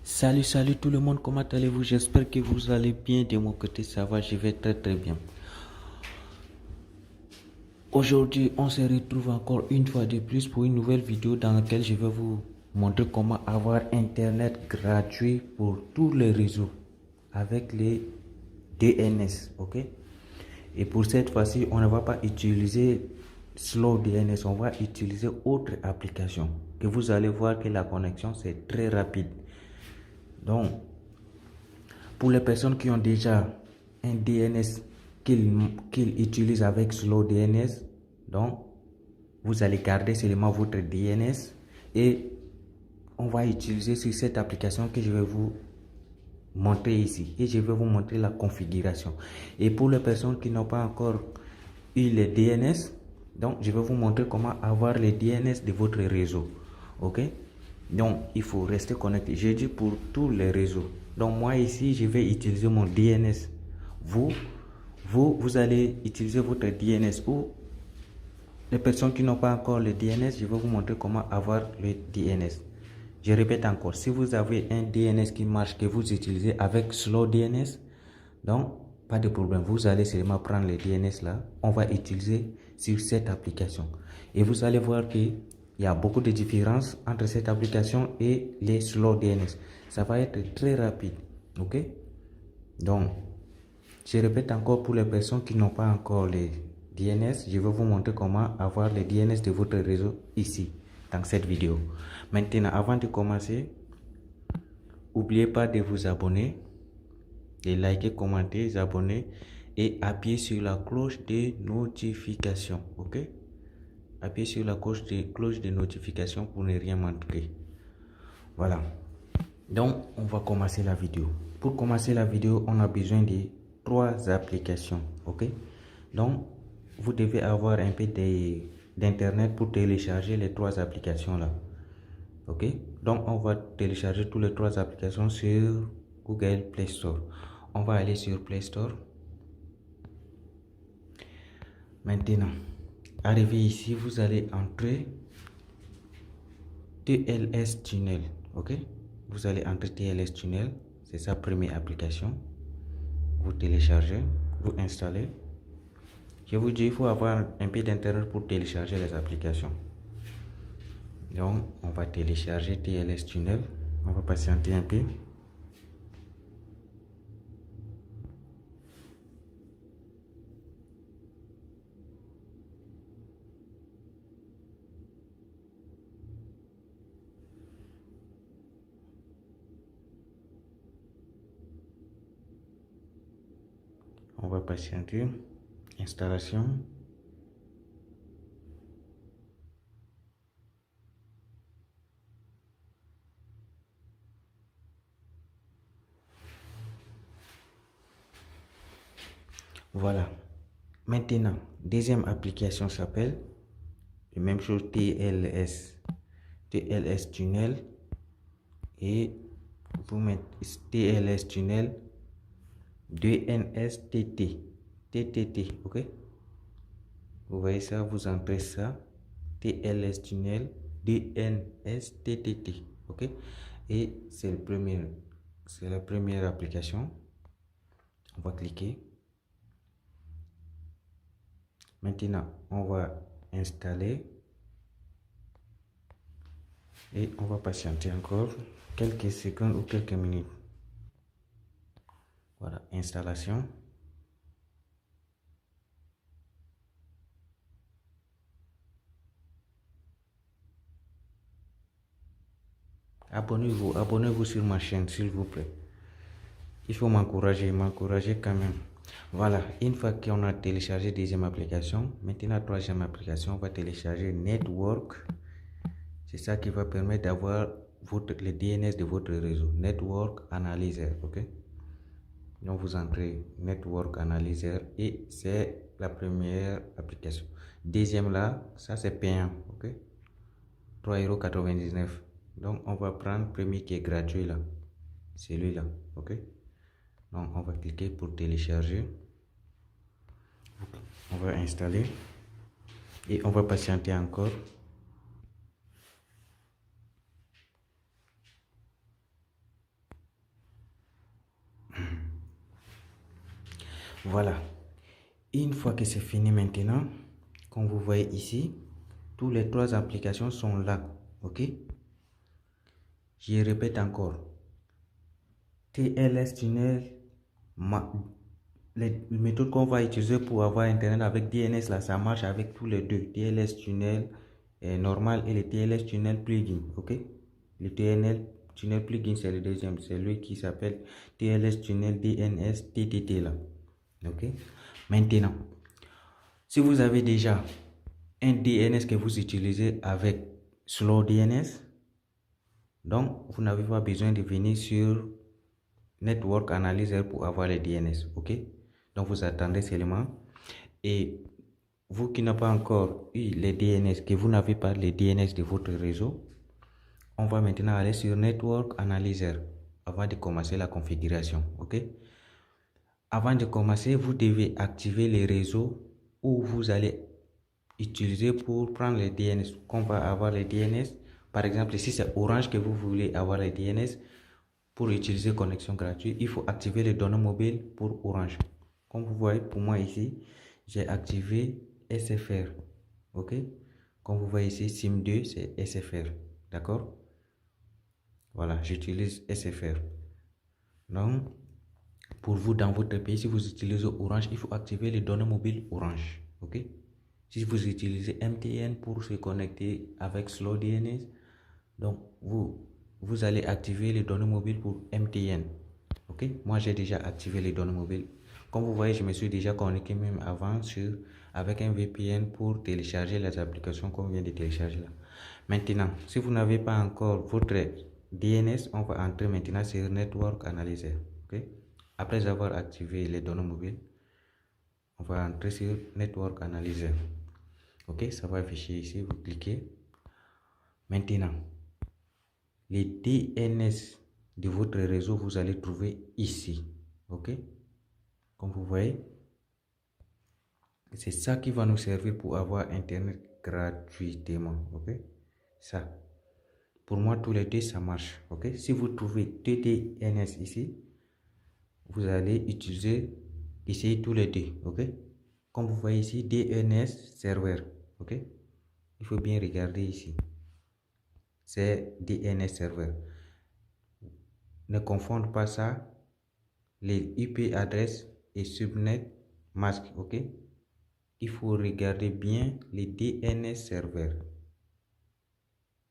Salut tout le monde, comment allez-vous? J'espère que vous allez bien. De mon côté, ça va, je vais très bien. Aujourd'hui, on se retrouve encore une fois de plus pour une nouvelle vidéo dans laquelle je vais vous montrer comment avoir Internet gratuit pour tous les réseaux avec les DNS, ok? Et pour cette fois-ci, on ne va pas utiliser Slow DNS, on va utiliser autre application que vous allez voir que la connexion c'est très rapide. Donc, pour les personnes qui ont déjà un DNS qu'ils utilisent avec Slow DNS, donc vous allez garder seulement votre DNS et on va utiliser sur cette application que je vais vous montrer ici et je vais vous montrer la configuration. Et pour les personnes qui n'ont pas encore eu les DNS, donc je vais vous montrer comment avoir les DNS de votre réseau. Ok, donc il faut rester connecté. J'ai dit pour tous les réseaux. Donc moi ici je vais utiliser mon DNS. Vous allez utiliser votre DNS ou les personnes qui n'ont pas encore le DNS, je vais vous montrer comment avoir le DNS. Je répète encore, si vous avez un DNS qui marche, que vous utilisez avec Slow DNS, donc pas de problème, vous allez seulement prendre le DNS là, on va utiliser sur cette application. Et vous allez voir qu'il y a beaucoup de différences entre cette application et les Slow DNS. Ça va être très rapide, ok? Donc, je répète encore pour les personnes qui n'ont pas encore les DNS, je vais vous montrer comment avoir les DNS de votre réseau ici, dans cette vidéo. Maintenant, avant de commencer, n'oubliez pas de vous abonner, de liker, commenter, vous abonner et appuyer sur la cloche de notification, ok? Appuyez sur la cloche de notification pour ne rien manquer. Voilà. Donc, on va commencer la vidéo. Pour commencer la vidéo, on a besoin de 3 applications, ok? Donc, vous devez avoir un peu d'internet pour télécharger les 3 applications là, ok? Donc, on va télécharger toutes les 3 applications sur Google Play Store. On va aller sur Play Store. Maintenant, arrivé ici, vous allez entrer TLS Tunnel, ok? Vous allez entrer TLS Tunnel, c'est sa première application. Vous téléchargez, vous installez. Je vous dis, il faut avoir un peu d'internet pour télécharger les applications. Donc, on va télécharger TLS Tunnel. On va patienter un peu. On va patienter. Installation. Voilà. Maintenant, deuxième application s'appelle la même chose TLS Tunnel et vous mettez TLS Tunnel DNSTT TTT, ok? Vous voyez ça, vous entrez ça TLS Tunnel DNSTTT, ok? Et c'est la première application. On va cliquer. Maintenant, on va installer et on va patienter encore quelques secondes ou quelques minutes. Voilà, installation. Abonnez-vous sur ma chaîne, s'il vous plaît. Il faut m'encourager quand même. Voilà, une fois qu'on a téléchargé la deuxième application, maintenant la troisième application, on va télécharger Network. C'est ça qui va permettre d'avoir le DNS de votre réseau. Network Analyzer, ok? Donc vous entrez Network Analyzer et c'est la première application. Deuxième là, ça c'est payant, ok? 3,99 €. Donc on va prendre le premier qui est gratuit là. Celui-là, ok? Donc on va cliquer pour télécharger. On va installer et on va patienter encore. Voilà. Une fois que c'est fini maintenant, comme vous voyez ici, toutes les 3 applications sont là. Ok. Je répète encore. TLS Tunnel, les méthodes qu'on va utiliser pour avoir Internet avec DNS, là, ça marche avec tous les deux. TLS Tunnel normal et le TLS Tunnel Plugin. Ok. Le TLS Tunnel Plugin, c'est le deuxième. C'est lui qui s'appelle TLS Tunnel DNS TTT là. Ok. Maintenant, si vous avez déjà un DNS que vous utilisez avec Slow DNS, donc vous n'avez pas besoin de venir sur Network Analyzer pour avoir les DNS. Ok. Donc vous attendez seulement. Et vous qui n'avez pas encore eu les DNS, que vous n'avez pas les DNS de votre réseau, on va maintenant aller sur Network Analyzer avant de commencer la configuration. Ok. Avant de commencer, vous devez activer les réseaux où vous allez utiliser pour prendre les DNS. Qu'on va avoir les DNS. Par exemple, si c'est Orange que vous voulez avoir les DNS pour utiliser connexion gratuite, il faut activer les données mobiles pour Orange. Comme vous voyez, pour moi ici, j'ai activé SFR. Ok. Comme vous voyez ici, SIM2, c'est SFR. D'accord. Voilà, j'utilise SFR. Donc, pour vous, dans votre pays, si vous utilisez Orange, il faut activer les données mobiles Orange. Ok. Si vous utilisez MTN pour se connecter avec Slow DNS, donc vous allez activer les données mobiles pour MTN. Ok. Moi, j'ai déjà activé les données mobiles. Comme vous voyez, je me suis déjà connecté même avant avec un VPN pour télécharger les applications qu'on vient de télécharger là. Maintenant, si vous n'avez pas encore votre DNS, on va entrer maintenant sur Network Analyzer. Ok. Après avoir activé les données mobiles, on va entrer sur Network Analyzer. Ok, ça va afficher ici, vous cliquez. Maintenant, les DNS de votre réseau, vous allez trouver ici. Ok, comme vous voyez, c'est ça qui va nous servir pour avoir Internet gratuitement. Ok, ça. Pour moi, tous les deux, ça marche. Ok, si vous trouvez deux DNS ici, vous allez utiliser ici tous les deux. Ok, comme vous voyez ici, DNS serveur. Ok, il faut bien regarder ici. C'est DNS serveur. Ne confondez pas ça, les IP adresses et subnet masque. Ok, il faut regarder bien les DNS serveurs.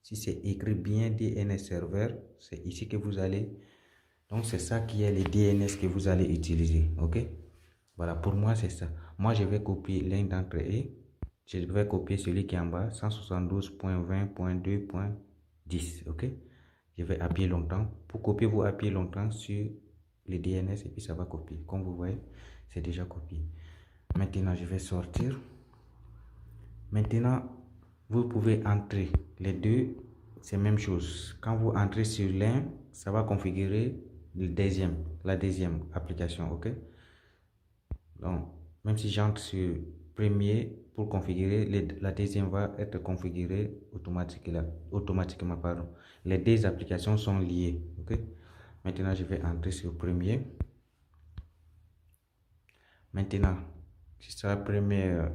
Si c'est écrit bien DNS serveur, c'est ici que vous allez. Donc c'est ça qui est le DNS que vous allez utiliser. Ok, voilà, pour moi c'est ça. Moi je vais copier l'un d'entre eux. Je vais copier celui qui est en bas, 172.20.2.10. ok, je vais appuyer longtemps. Pour copier, vous appuyez longtemps sur le DNS et puis ça va copier. Comme vous voyez, c'est déjà copié. Maintenant je vais sortir. Maintenant vous pouvez entrer les deux, c'est la même chose. Quand vous entrez sur l'un, ça va configurer la deuxième application. Ok, donc même si j'entre sur premier pour configurer, la deuxième va être configurée automatiquement. Pardon. Les deux applications sont liées. Ok, maintenant je vais entrer sur premier. Maintenant, sur la première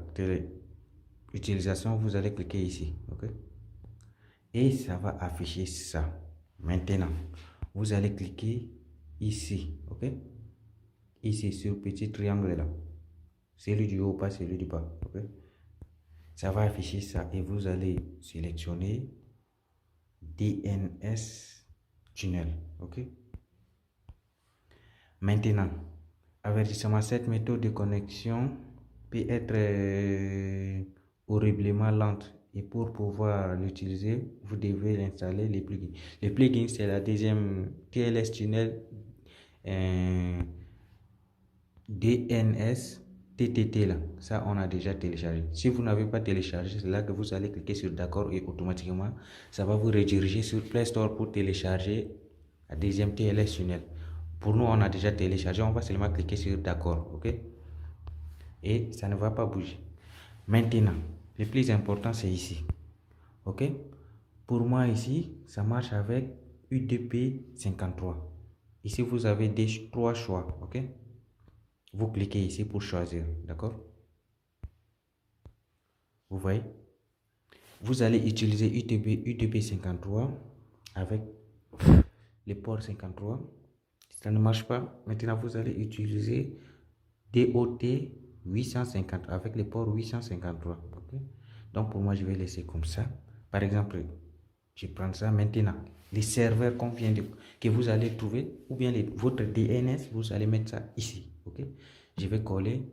utilisation, vous allez cliquer ici. Ok, et ça va afficher ça. Maintenant, vous allez cliquer ici. Ok, ici sur le petit triangle là, celui du haut, pas celui du bas. Ok, ça va afficher ça et vous allez sélectionner DNS tunnel. Ok, maintenant, avertissement, cette méthode de connexion peut être horriblement lente et pour pouvoir l'utiliser, vous devez installer les plugins. Les plugins, c'est la deuxième TLS tunnel DNS TTT là. Ça, on a déjà téléchargé. Si vous n'avez pas téléchargé, c'est là que vous allez cliquer sur d'accord et automatiquement, ça va vous rediriger sur Play Store pour télécharger la deuxième TLS tunnel. Pour nous, on a déjà téléchargé, on va seulement cliquer sur d'accord. Ok, et ça ne va pas bouger. Maintenant, le plus important, c'est ici. Ok, pour moi ici, ça marche avec UDP 53. Ici, vous avez trois choix. Ok, Vous cliquez ici pour choisir, d'accord? Vous voyez? Vous allez utiliser UTP-53 avec le port 53. Si ça ne marche pas, maintenant vous allez utiliser DOT 850 avec le port 853. Okay? Donc pour moi, je vais laisser comme ça. Par exemple, je prends ça maintenant. Les serveurs que vous allez trouver, ou bien votre DNS, vous allez mettre ça ici. Ok? Je vais coller.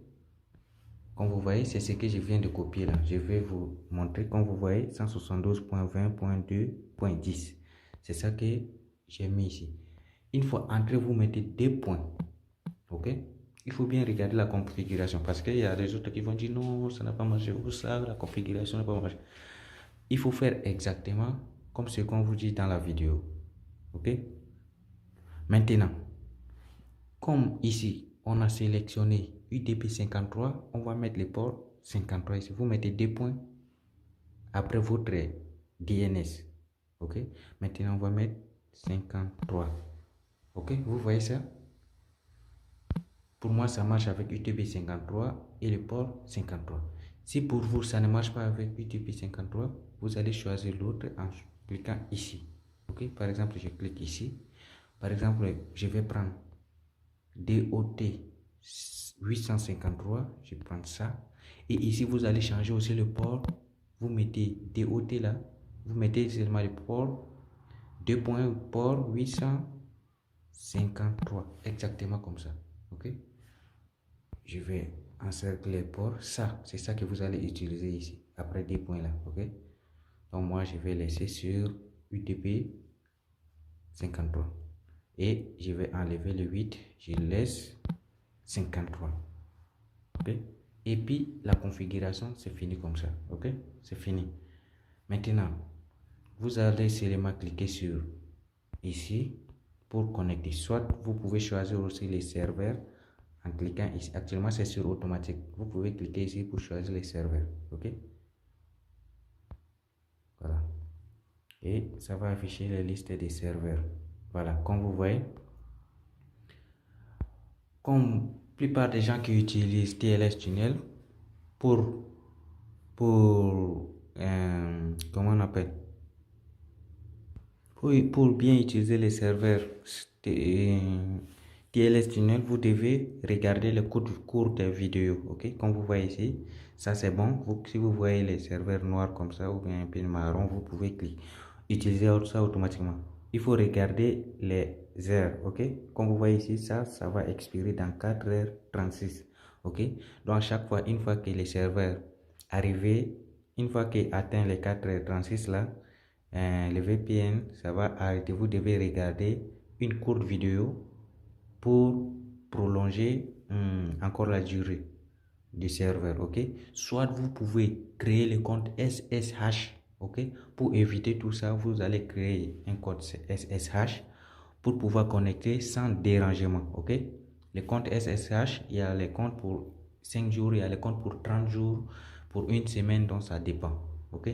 Comme vous voyez, c'est ce que je viens de copier là. Je vais vous montrer. Comme vous voyez, 172.20.2.10. C'est ça que j'ai mis ici. Une fois entré, vous mettez 2 points. Ok? Il faut bien regarder la configuration parce qu'il y a des autres qui vont dire non, ça n'a pas marché. Ou ça, la configuration n'a pas marché. Il faut faire exactement comme ce qu'on vous dit dans la vidéo. Ok? Maintenant, comme ici, on a sélectionné UDP 53, on va mettre le port 53 ici. Vous mettez 2 points après votre DNS. Ok? Maintenant, on va mettre 53. Ok? Vous voyez ça? Pour moi, ça marche avec UTP 53 et le port 53. Si pour vous, ça ne marche pas avec UTP 53, vous allez choisir l'autre en cliquant ici. Ok? Par exemple, je clique ici. Par exemple, je vais prendre DOT 853. Je prends ça. Et ici, vous allez changer aussi le port. Vous mettez DOT là. Vous mettez seulement le port. 2 points, port 853. Exactement comme ça. Ok? Je vais encercler le port. Ça, c'est ça que vous allez utiliser ici. Après 10 points là. Ok? Donc moi, je vais laisser sur UTP 53. Et je vais enlever le 8. Je laisse 53. Ok? Et puis, la configuration, c'est fini comme ça. Ok? C'est fini. Maintenant, vous allez seulement cliquer sur ici pour connecter. Soit vous pouvez choisir aussi les serveurs en cliquant ici. Actuellement, c'est sur automatique. Vous pouvez cliquer ici pour choisir les serveurs. Ok? Voilà. Et ça va afficher la liste des serveurs. Voilà. Comme vous voyez, comme la plupart des gens qui utilisent TLS Tunnel pour comment on appelle? Pour bien utiliser les serveurs TLS Tunnel, vous devez regarder le cours des vidéos. Ok, comme vous voyez ici, ça c'est bon. Si vous voyez les serveurs noirs comme ça ou bien un peu marron, vous pouvez utiliser ça automatiquement. Il faut regarder les heures. Ok, comme vous voyez ici, ça va expirer dans 4h36. Ok, donc chaque fois, une fois que les serveurs arrivent, une fois qu'ils atteignent les 4h36 là, le VPN, ça va arrêter. Vous devez regarder une courte vidéo pour prolonger encore la durée du serveur. Ok, soit vous pouvez créer le compte SSH. Ok, pour éviter tout ça, vous allez créer un compte SSH pour pouvoir connecter sans dérangement. Ok, le compte SSH, il y a les comptes pour 5 jours, il y a les comptes pour 30 jours, pour une semaine, donc ça dépend. Ok,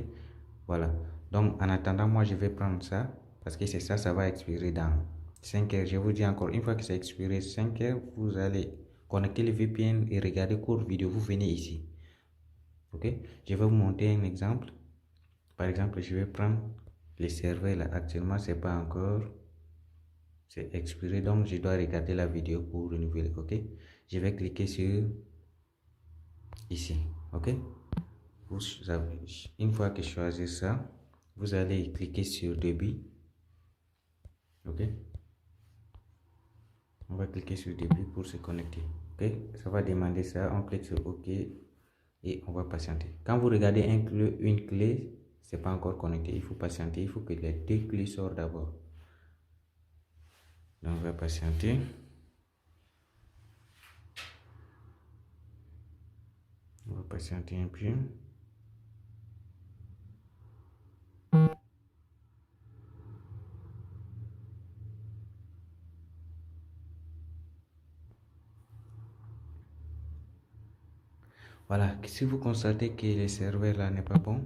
voilà. Donc en attendant, moi je vais prendre ça parce que c'est ça, ça va expirer dans 5 heures. Je vous dis encore, une fois que c'est expiré 5 heures, vous allez connecter le VPN et regarder courte vidéo. Vous venez ici. Ok, je vais vous montrer un exemple. Par exemple, je vais prendre les serveurs là. Actuellement, c'est pas encore, c'est expiré, donc je dois regarder la vidéo pour renouveler. Ok, je vais cliquer sur ici. Ok, une fois que je choisis ça, vous allez cliquer sur début. Ok, on va cliquer sur début pour se connecter. Ok, ça va demander ça, on clique sur ok et on va patienter. Quand vous regardez une clé, c'est pas encore connecté, il faut patienter, il faut que les 2 clés sortent d'abord. Donc on va patienter. On va patienter un peu. Voilà, si vous constatez que le serveur là n'est pas bon,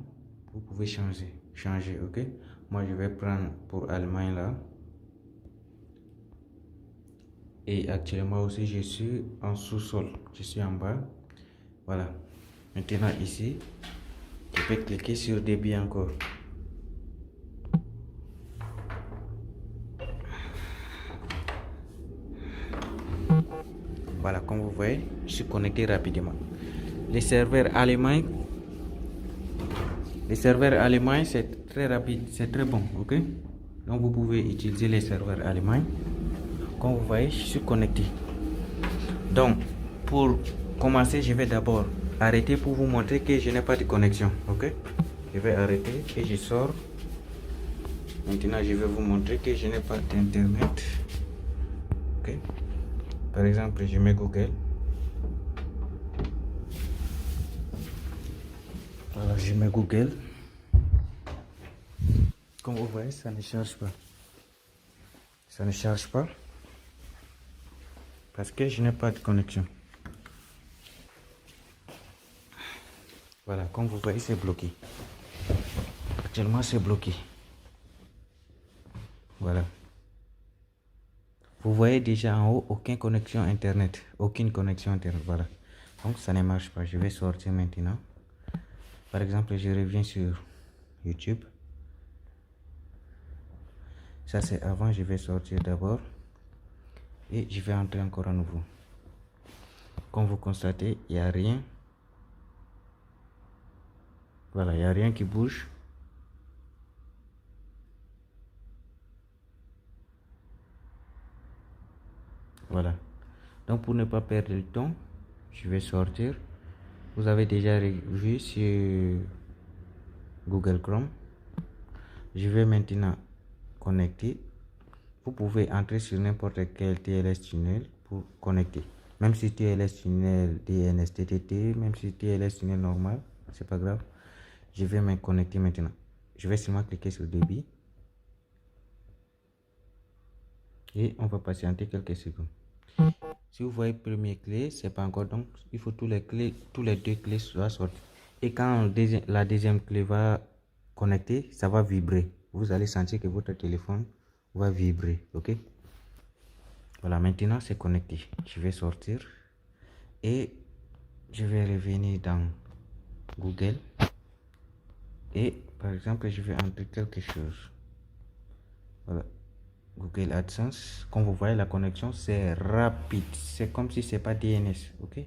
vous pouvez changer, ok. Moi je vais prendre pour Allemagne là. Et actuellement aussi, je suis en sous-sol. Je suis en bas. Voilà. Maintenant ici, je peux cliquer sur débit encore. Voilà, comme vous voyez, je suis connecté rapidement. Les serveurs allemands, c'est très rapide, c'est très bon, ok? Donc vous pouvez utiliser les serveurs allemands. Comme vous voyez, je suis connecté. Donc, pour commencer, je vais d'abord arrêter pour vous montrer que je n'ai pas de connexion, ok? Je vais arrêter et je sors. Maintenant, je vais vous montrer que je n'ai pas d'internet, ok? Par exemple, je mets Google. Voilà, je mets Google. Comme vous voyez, ça ne charge pas. Ça ne charge pas parce que je n'ai pas de connexion. Voilà, comme vous voyez, c'est bloqué. Actuellement, c'est bloqué. Voilà. Vous voyez déjà en haut, aucune connexion Internet. Aucune connexion Internet, voilà. Donc, ça ne marche pas. Je vais sortir maintenant. Par exemple, je reviens sur YouTube. Ça, c'est avant. Je vais sortir d'abord. Et je vais entrer encore à nouveau. Comme vous constatez, il n'y a rien. Voilà, il n'y a rien qui bouge. Voilà. Donc, pour ne pas perdre le temps, je vais sortir. Vous avez déjà vu sur Google Chrome. Je vais maintenant connecter. Vous pouvez entrer sur n'importe quel TLS tunnel pour connecter. Même si TLS tunnel DNS TTT, même si TLS tunnel normal, c'est pas grave. Je vais me connecter maintenant. Je vais seulement cliquer sur débit. Et on va patienter quelques secondes. Si vous voyez première clé, c'est pas encore, donc il faut tous les deux clés soient sorties. Et quand la deuxième clé va connecter, ça va vibrer. Vous allez sentir que votre téléphone va vibrer, ok? Voilà, maintenant c'est connecté. Je vais sortir et je vais revenir dans Google et par exemple je vais entrer quelque chose. Voilà. Google AdSense, comme vous voyez, la connexion c'est rapide, c'est comme si c'est pas DNS, ok?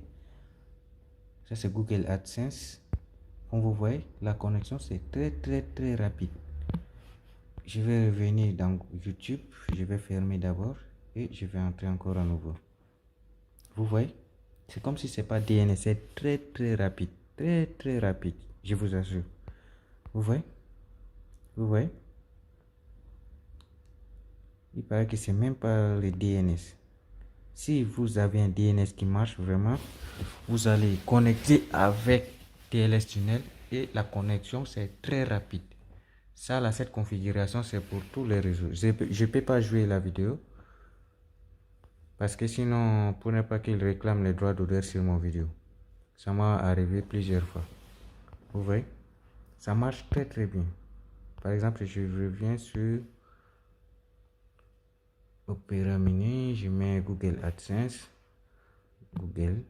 Ça c'est Google AdSense. Comme vous voyez, la connexion c'est très rapide. Je vais revenir dans YouTube, je vais fermer d'abord et je vais entrer encore à nouveau. Vous voyez, c'est comme si c'est pas DNS, c'est très rapide, très rapide, je vous assure. Vous voyez, il paraît que c'est même pas le DNS. Si vous avez un DNS qui marche vraiment, vous allez connecter avec TLS Tunnel et la connexion c'est très rapide. Ça là, cette configuration c'est pour tous les réseaux. Je peux pas jouer la vidéo parce que sinon, pour ne pas qu'il réclame les droits d'auteur sur mon vidéo. Ça m'a arrivé plusieurs fois. Vous voyez, ça marche très bien. Par exemple, je reviens sur Opera Mini, je mets Google AdSense, Google,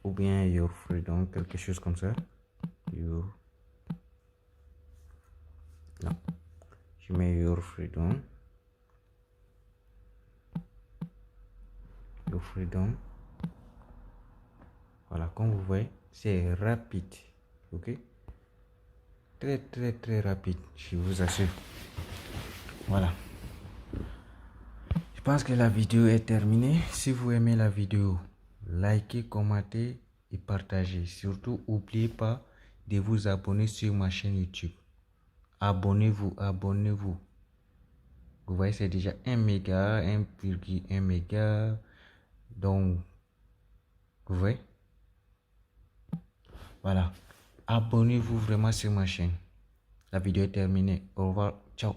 ou bien Your Freedom, quelque chose comme ça. Non, je mets Your Freedom. Your Freedom. Voilà, comme vous voyez, c'est rapide, ok? Très rapide, je vous assure. Voilà. Je pense que la vidéo est terminée. Si vous aimez la vidéo, likez, commentez et partagez. Surtout, n'oubliez pas de vous abonner sur ma chaîne YouTube. Abonnez-vous. Vous voyez, c'est déjà 1 méga, 1,1 méga. Donc, vous voyez? Voilà. Abonnez-vous vraiment sur ma chaîne. La vidéo est terminée. Au revoir. Ciao.